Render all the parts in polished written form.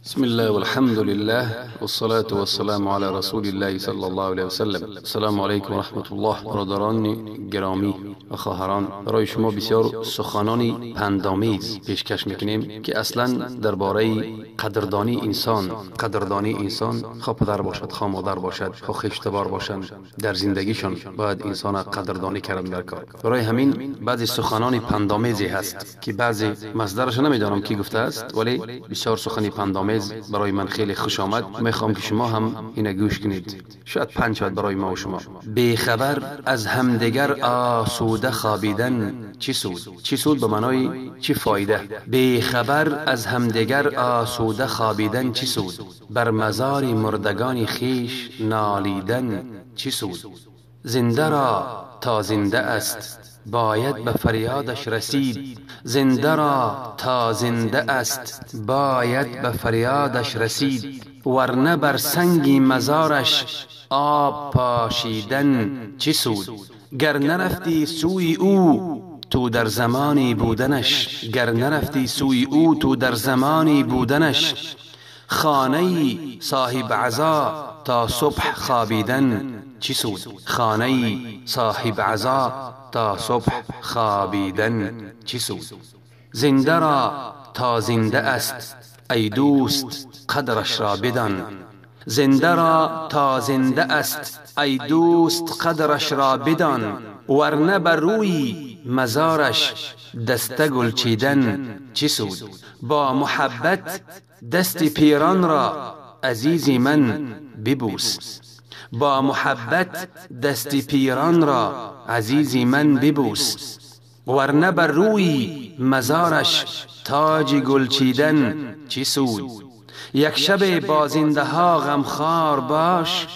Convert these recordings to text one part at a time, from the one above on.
بسم الله والحمد لله والصلاة والسلام على رسول الله صلی الله علیه وسلم. السلام علیکم و رحمت الله. برادران گرامی و خواهران، برای شما بسیار سخنانی پندآمیز پیشکش میکنیم که اصلا درباره قدردانی انسان خواه پدر باشد، خواه مادر باشد، خواه خیشتبار باشند، در زندگیشان باید انسان قدردانی کردن در کار. برای همین بعضی سخنانی پندآمیزی هست که بعضی مصدرش نمیدانم کی گفته است، ولی بسیار سخنی پندآمیز برای من خیلی خوش آمد. میخوام که شما هم اینو گوش کنید، شاید پند شود برای ما و شما. بیخبر از همدیگر آسوده خوابیدن چی سود؟ چی سود به معنای چی فایده؟ بیخبر از همدیگر آسوده خوابیدن چی سود؟ بر مزار مردگان خیش نالیدن چی سود؟ زنده را تا زنده است باید به فریادش رسید، زنده را تا زنده است باید به فریادش رسید، ورنه بر سنگی مزارش آب پاشیدن چه سود؟ گر نرفتی سوی او تو در زمانی بودنش، گر نرفتی سوی او تو در زمانی بودنش، خانه صاحب عزا تا صبح خوابیدن چی سود؟ خانه صاحب عزا تا صبح خوابیدن چی سود؟ زنده را تا زنده است ای دوست قدرش را بدان، زنده را تا زنده است ای دوست قدرش را بدان، ورنه بر روی مزارش دسته گل چیدن چی سود؟ با محبت دست پیران را عزیزی من ببوس، با محبت دست پیران را عزیزی من ببوس، ورنه بر روی مزارش تاج گل چیدن چی سود؟ یک شب با زنده ها غمخوار باش،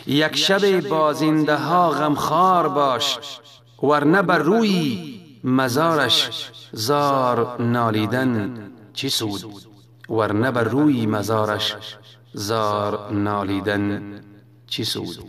یک شب با زنده ها غمخوار باش، ورنه بر روی مزارش زار نالیدن چی سود؟ ورنه بر روی مزارش زار نالیدن چی سود؟